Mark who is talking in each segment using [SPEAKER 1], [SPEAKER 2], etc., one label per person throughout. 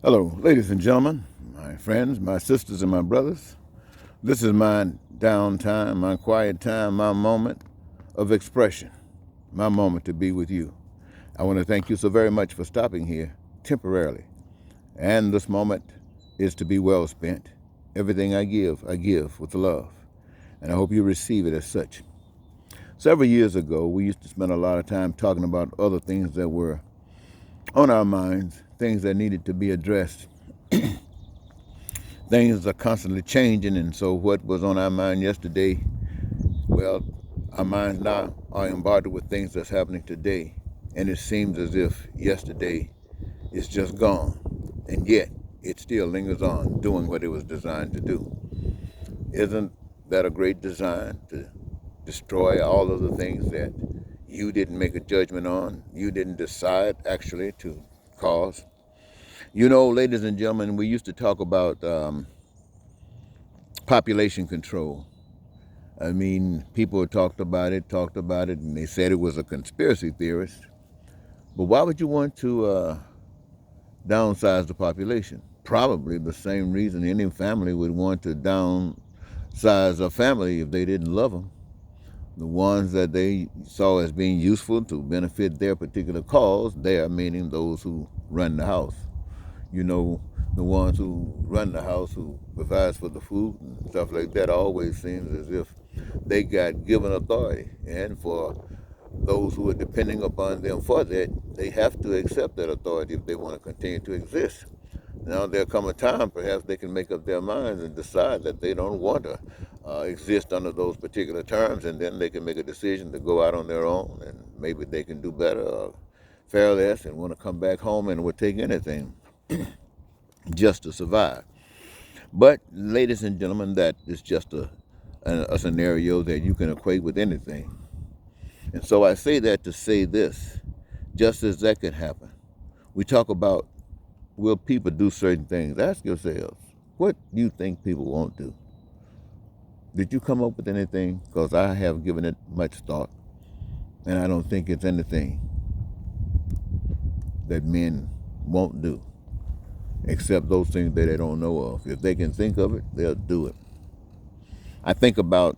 [SPEAKER 1] Hello, ladies and gentlemen, my friends, my sisters, and my brothers. This is my downtime, my quiet time, my moment of expression, my moment to be with you. I want to thank you so very much for stopping here temporarily. And this moment is to be well spent. Everything I give with love. And I hope you receive it as such. Several years ago, we used to spend a lot of time talking about other things that were on our minds, things that needed to be addressed. Things are constantly changing, and so what was on our mind yesterday, well, our minds now are bombarded with things that's happening today, and it seems as if yesterday is just gone, and yet it still lingers on, doing what it was designed to do. Isn't that a great design, to destroy all of the things that you didn't make a judgment on, you didn't decide actually to cause? You know, ladies and gentlemen, we used to talk about population control. I mean, people talked about it, and they said it was a conspiracy theorist. But why would you want to downsize the population? Probably the same reason any family would want to downsize a family if they didn't love them. The ones that they saw as being useful to benefit their particular cause, there meaning those who run the house. You know, the ones who run the house, who provides for the food and stuff like that, always seems as if they got given authority. And for those who are depending upon them for that, they have to accept that authority if they want to continue to exist. Now, there'll come a time, perhaps they can make up their minds and decide that they don't want to exist under those particular terms, and then they can make a decision to go out on their own, and maybe they can do better or fare less and want to come back home and would take anything just to survive. But, ladies and gentlemen, that is just a scenario that you can equate with anything. And so I say that to say this, just as that could happen. We talk about, will people do certain things? Ask yourselves, what do you think people won't do? Did you come up with anything? Because I have given it much thought, and I don't think it's anything that men won't do, except those things that they don't know of. If they can think of it, they'll do it. I think about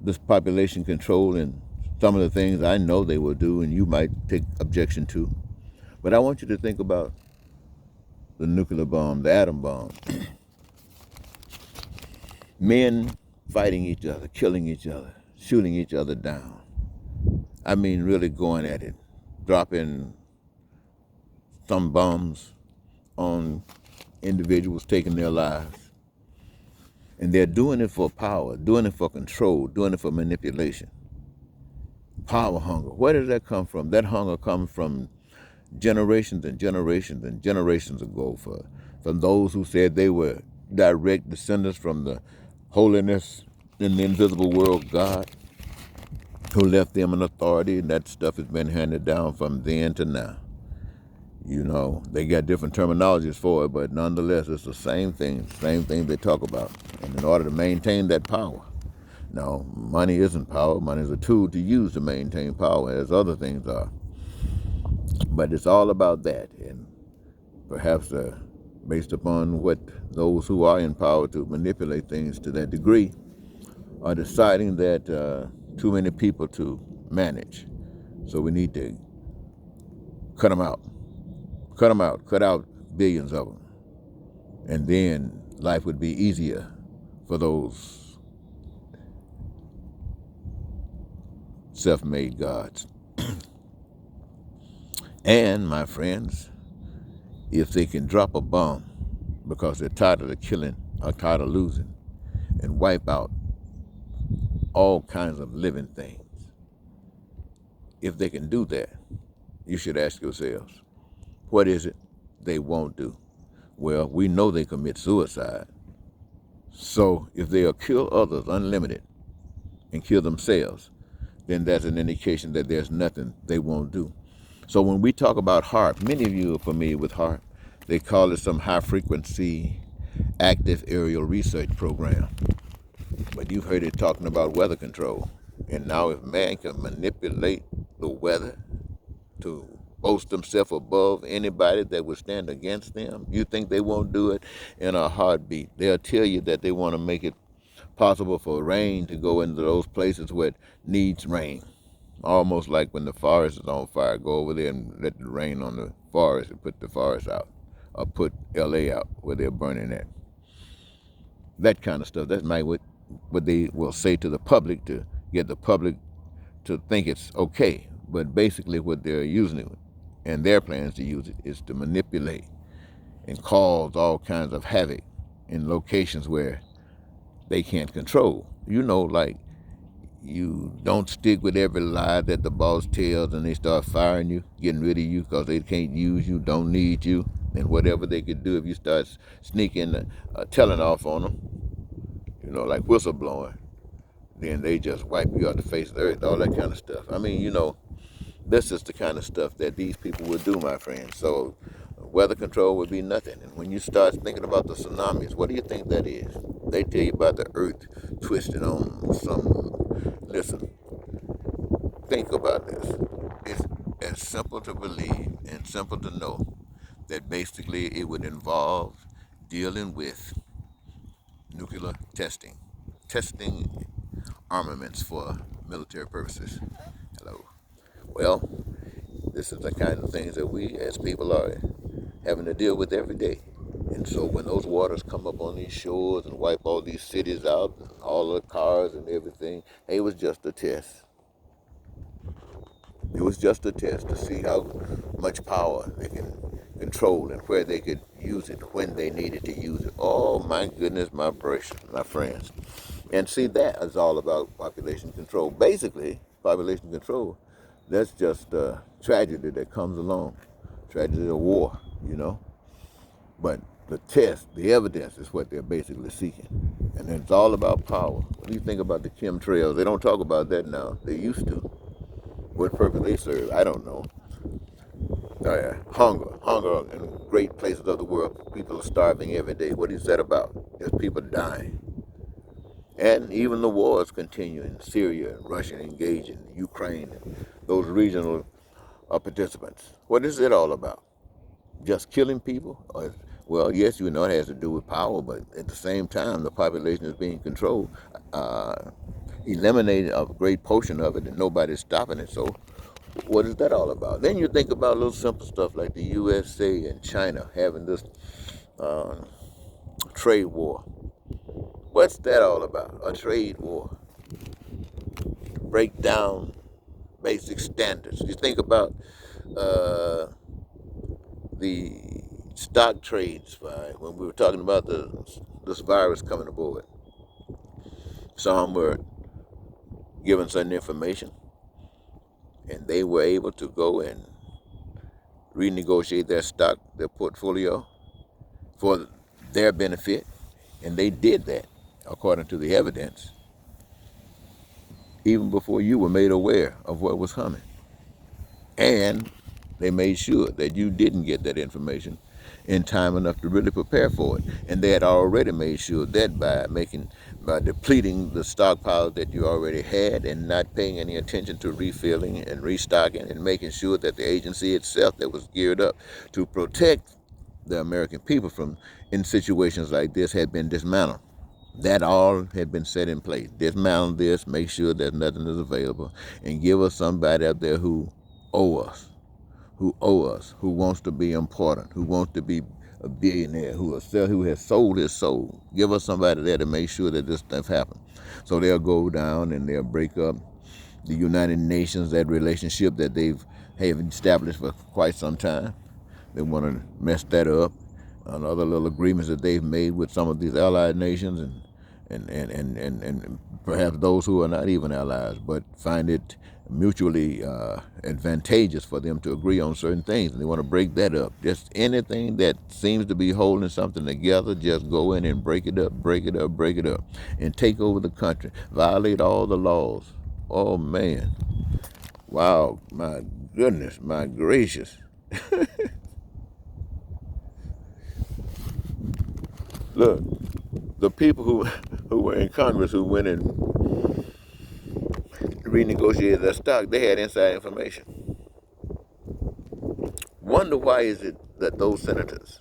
[SPEAKER 1] this population control and some of the things I know they will do, and you might take objection to. But I want you to think about the nuclear bomb, the atom bomb. Men fighting each other, killing each other, shooting each other down. I mean, really going at it, dropping some bombs on individuals, taking their lives. And they're doing it for power, doing it for control, doing it for manipulation. Power hunger. Where does that come from? That hunger comes from generations and generations and generations ago, from those who said they were direct descendants from the holiness in the invisible world God, who left them an authority, and that stuff has been handed down from then to now. You know, they got different terminologies for it, but nonetheless, it's the same thing they talk about. And in order to maintain that power, now, money isn't power. Money is a tool to use to maintain power, as other things are. But it's all about that. And perhaps based upon what those who are in power to manipulate things to that degree are deciding that too many people to manage. So we need to cut them out. Cut out billions of them. And then life would be easier for those self-made gods. And, my friends, if they can drop a bomb because they're tired of the killing or tired of losing and wipe out all kinds of living things, if they can do that, you should ask yourselves, what is it they won't do? Well, we know they commit suicide. So if they'll kill others unlimited and kill themselves, then that's an indication that there's nothing they won't do. So when we talk about HAARP, many of you are familiar with HAARP. They call it some high-frequency active aerial research program. But you've heard it talking about weather control. And now if man can manipulate the weather to boast themselves above anybody that would stand against them. You think they won't do it in a heartbeat. They'll tell you that they want to make it possible for rain to go into those places where it needs rain. Almost like when the forest is on fire, go over there and let it rain on the forest and put the forest out, or put LA out where they're burning at. That kind of stuff. That's what they will say to the public to get the public to think it's okay. But basically what they're using it, and their plans to use it, is to manipulate and cause all kinds of havoc in locations where they can't control. Like you don't stick with every lie that the boss tells, and they start firing you, getting rid of you because they can't use you, don't need you, and whatever they could do if you start sneaking, telling off on them, like whistleblowing, then they just wipe you off the face of the earth, all that kind of stuff. I mean, this is the kind of stuff that these people would do, my friends. So weather control would be nothing. And when you start thinking about the tsunamis, what do you think that is? They tell you about the earth twisted on some. Listen, think about this. It's as simple to believe and simple to know that basically it would involve dealing with nuclear testing armaments for military purposes. Hello. Well, this is the kind of things that we as people are having to deal with every day. And so when those waters come up on these shores and wipe all these cities out, and all the cars and everything, it was just a test. It was just a test to see how much power they can control and where they could use it when they needed to use it. Oh my goodness, my precious, my friends. And see, that is all about population control. Basically, population control, that's just a tragedy that comes along. Tragedy of war, But the test, the evidence is what they're basically seeking. And it's all about power. When you think about the chemtrails, they don't talk about that now. They used to. What purpose they serve, I don't know. Hunger in great places of the world. People are starving every day. What is that about? There's people dying. And even the wars continue in Syria, Russia engaging, Ukraine, and those regional participants. What is it all about? Just killing people? Well, yes, it has to do with power, but at the same time, the population is being controlled, eliminating a great portion of it, and nobody's stopping it. So what is that all about? Then you think about little simple stuff like the USA and China having this trade war. What's that all about? A trade war. Break down basic standards. You think about the stock trades, right? When we were talking about this virus coming aboard. Some were given certain information, and they were able to go and renegotiate their portfolio for their benefit, and they did that according to the evidence, even before you were made aware of what was coming. And they made sure that you didn't get that information in time enough to really prepare for it. And they had already made sure that by depleting the stockpile that you already had and not paying any attention to refilling and restocking and making sure that the agency itself that was geared up to protect the American people in situations like this had been dismantled. That all had been set in place. Dismantle this, make sure that nothing is available, and give us somebody up there who owe us, who wants to be important, who wants to be a billionaire, who has sold his soul. Give us somebody there to make sure that this stuff happens. So they'll go down and they'll break up the United Nations, that relationship that have established for quite some time. They want to mess that up. And other little agreements that they've made with some of these allied nations and perhaps those who are not even allies, but find it mutually advantageous for them to agree on certain things, and they want to break that up. Just anything that seems to be holding something together, just go in and break it up, and take over the country, violate all the laws. Oh man, wow, my goodness, my gracious. Look, the people who were in Congress who went and renegotiated their stock, they had inside information. wonder why is it that those senators,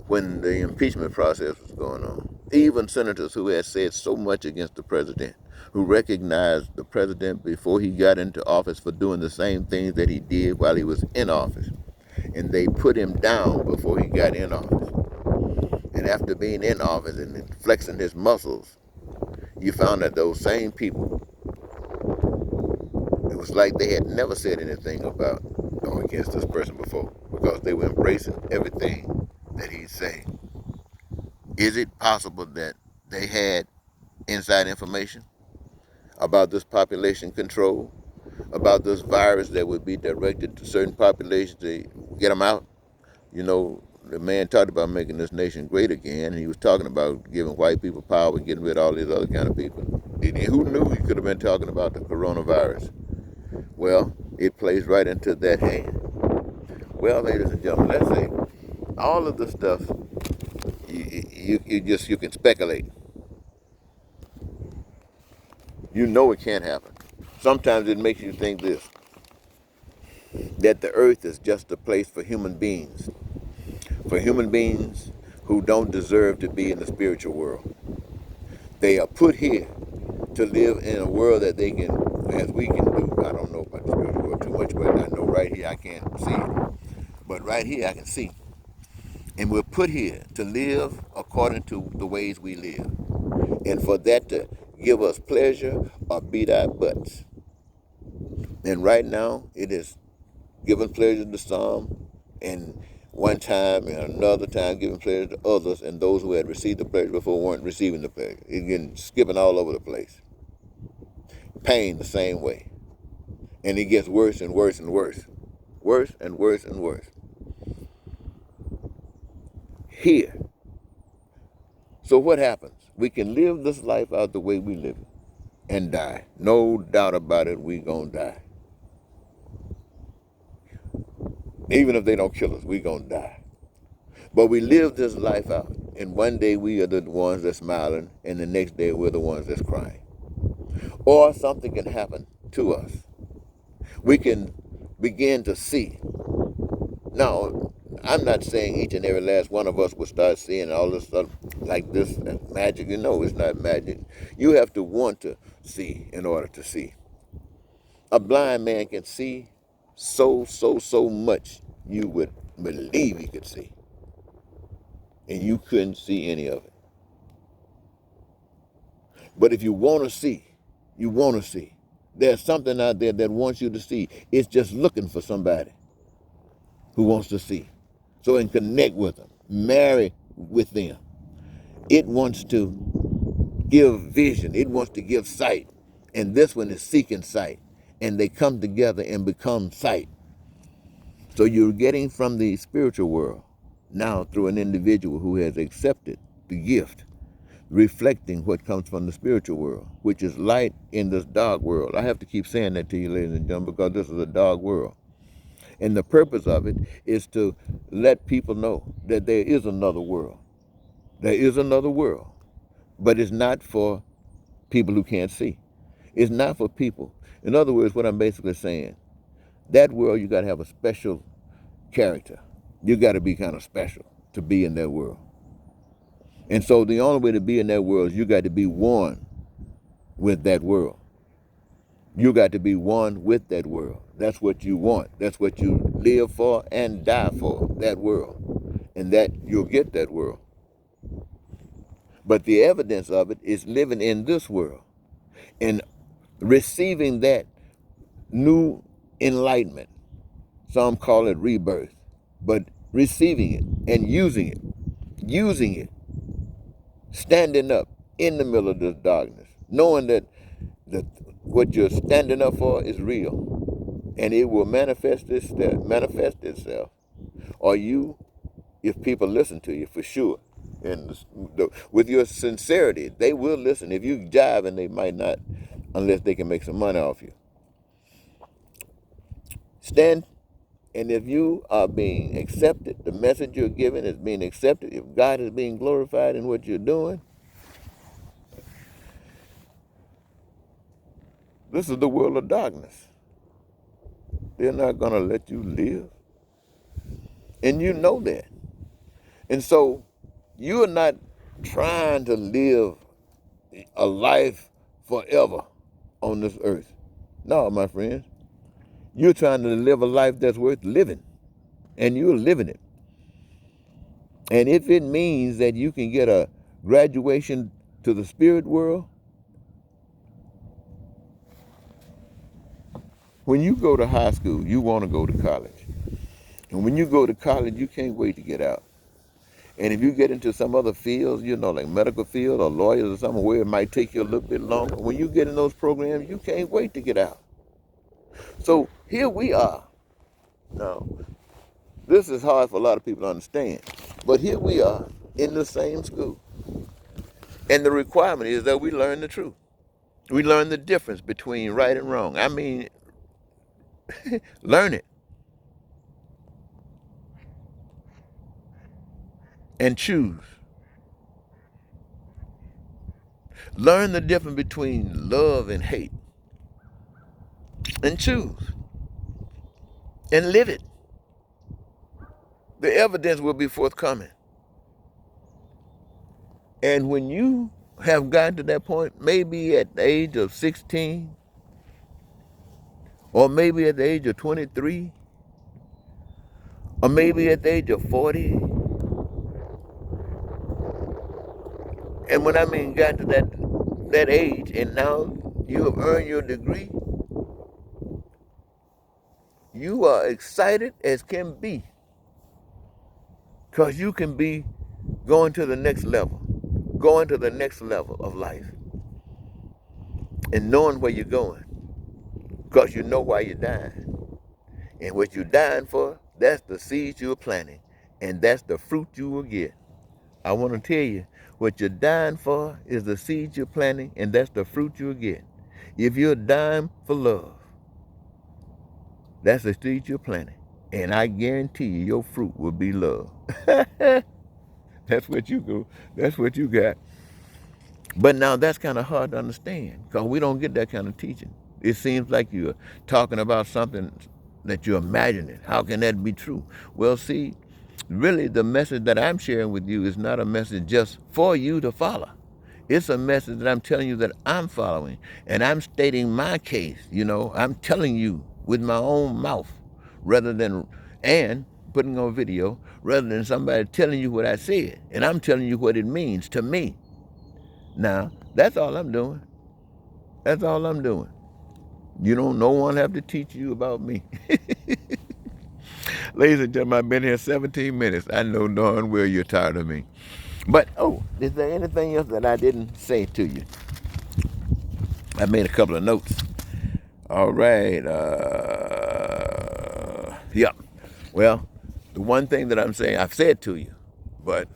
[SPEAKER 1] when the impeachment process was going on, even senators who had said so much against the president, who recognized the president before he got into office for doing the same things that he did while he was in office, and they put him down before he got in office. And after being in office and flexing his muscles, you found that those same people, it was like they had never said anything about or against this person before, because they were embracing everything that he's saying. Is it possible that they had inside information about this population control, about this virus that would be directed to certain populations to get them out? You know, the man talked about making this nation great again, and he was talking about giving white people power and getting rid of all these other kind of people. Who knew he could have been talking about the coronavirus? Well, it plays right into that hand. Well, ladies and gentlemen, let's say all of the stuff you can speculate. You know it can't happen. Sometimes it makes you think this, that the earth is just a place for human beings who don't deserve to be in the spiritual world. They are put here to live in a world that they can, as we can do. I don't know about the spiritual world too much, but I know right here I can't see it. But right here I can see. And we're put here to live according to the ways we live. And for that to give us pleasure or beat our butts. And right now it is giving pleasure to some, and one time and another time giving pleasure to others, and those who had received the pleasure before weren't receiving the pleasure. It's getting skipping all over the place. Pain the same way. And it gets worse and worse and worse. Worse and worse and worse. Here. So what happens? We can live this life out the way we live it and die. No doubt about it, we gonna die. Even if they don't kill us, we gonna die. But we live this life out, and one day we are the ones that's smiling, and the next day we're the ones that's crying. Or something can happen to us. We can begin to see. Now, I'm not saying each and every last one of us will start seeing all this stuff like this magic. You know, it's not magic. You have to want to see in order to see. A blind man can see so much you would believe he could see. And you couldn't see any of it. But if you want to see, you want to see. There's something out there that wants you to see. It's just looking for somebody who wants to see. So and connect with them, marry with them. It wants to give vision. It wants to give sight. And this one is seeking sight. And they come together and become sight. So you're getting from the spiritual world now through an individual who has accepted the gift, reflecting what comes from the spiritual world, which is light in this dark world. I have to keep saying that to you, ladies and gentlemen, because this is a dark world. And the purpose of it is to let people know that there is another world. There is another world. But it's not for people who can't see. It's not for people. In other words, what I'm basically saying, that world, you got to have a special character. You got to be kind of special to be in that world. And so the only way to be in that world is you got to be one with that world. You got to be one with that world. That's what you want. That's what you live for and die for, that world. And that you'll get that world. But the evidence of it is living in this world and receiving that new enlightenment. Some call it rebirth, but receiving it and using it, standing up in the middle of this darkness, knowing that what you're standing up for is real, and it will manifest itself. Or you, if people listen to you, for sure, and with your sincerity, they will listen. If you jive, and they might not, unless they can make some money off you. Stand. And if you are being accepted, the message you're giving is being accepted, if God is being glorified in what you're doing, this is the world of darkness. They're not going to let you live. And you know that. And so you are not trying to live a life forever on this earth. No, my friends. You're trying to live a life that's worth living. And you're living it. And if it means that you can get a graduation to the spirit world, when you go to high school, you want to go to college. And when you go to college, you can't wait to get out. And if you get into some other fields, like medical field or lawyers or something where it might take you a little bit longer, when you get in those programs, you can't wait to get out. So here we are. Now, this is hard for a lot of people to understand. But here we are in the same school. And the requirement is that we learn the truth. We learn the difference between right and wrong. I mean, learn it and choose. Learn the difference between love and hate and choose and live it. The evidence will be forthcoming. And when you have gotten to that point, maybe at the age of 16, or maybe at the age of 23, or maybe at the age of 40, and when I mean got to that age, and now you have earned your degree, you are excited as can be, because you can be going to the next level, going to the next level of life, and knowing where you're going, because you know why you're dying. And what you're dying for, that's the seeds you're planting, and that's the fruit you will get. I want to tell you, what you're dying for is the seeds you're planting, and that's the fruit you'll get. If you're dying for love, that's the seed you're planting, and I guarantee you, your fruit will be love. That's what you go. That's what you got. But now that's kind of hard to understand because we don't get that kind of teaching. It seems like you're talking about something that you're imagining. How can that be true? Well, see, really the message that I'm sharing with you is not a message just for you to follow. It's a message that I'm telling you that I'm following, and I'm stating my case. I'm telling you with my own mouth rather than, and putting on video, rather than somebody telling you what I said. And I'm telling you what it means to me. Now, that's all I'm doing. That's all I'm doing. No one have to teach you about me. Ladies and gentlemen, I've been here 17 minutes. I know darn well you're tired of me. But, is there anything else that I didn't say to you? I made a couple of notes. All right. Yeah. Well, the one thing that I'm saying, I've said to you, but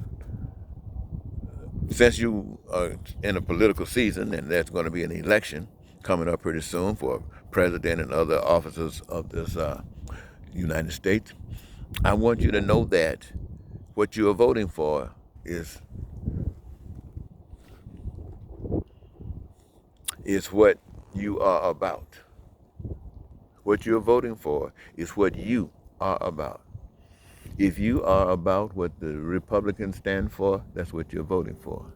[SPEAKER 1] since you are in a political season and there's going to be an election coming up pretty soon for president and other officers of this United States, I want you to know that what you are voting for is what you are about. What you're voting for is what you are about. If you are about what the Republicans stand for, that's what you're voting for.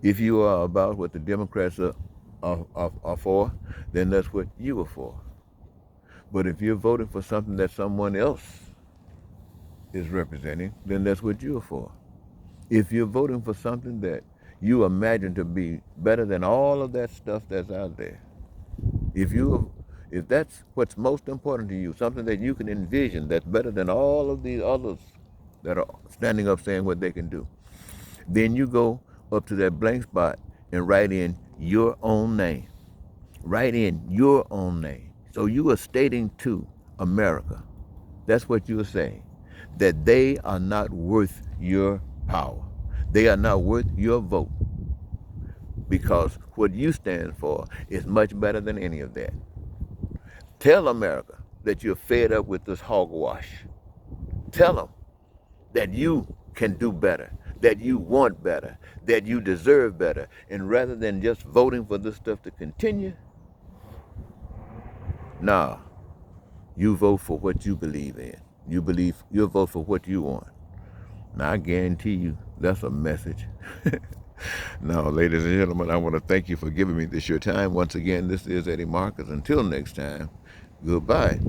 [SPEAKER 1] If you are about what the Democrats are for, then that's what you are for. But if you're voting for something that someone else is representing, then that's what you're for. If you're voting for something that you imagine to be better than all of that stuff that's out there, if that's what's most important to you, something that you can envision that's better than all of these others that are standing up saying what they can do, then you go up to that blank spot and write in your own name. Write in your own name. So you are stating to America, that's what you are saying, that they are not worth your power. They are not worth your vote, because what you stand for is much better than any of that. Tell America that you're fed up with this hogwash. Tell them that you can do better, that you want better, that you deserve better. And rather than just voting for this stuff to continue, nah, you vote for what you believe in. You believe you'll vote for what you want. Now, I guarantee you that's a message. Now, ladies and gentlemen, I want to thank you for giving me this your time. Once again, this is Eddie Marcus. Until next time, goodbye.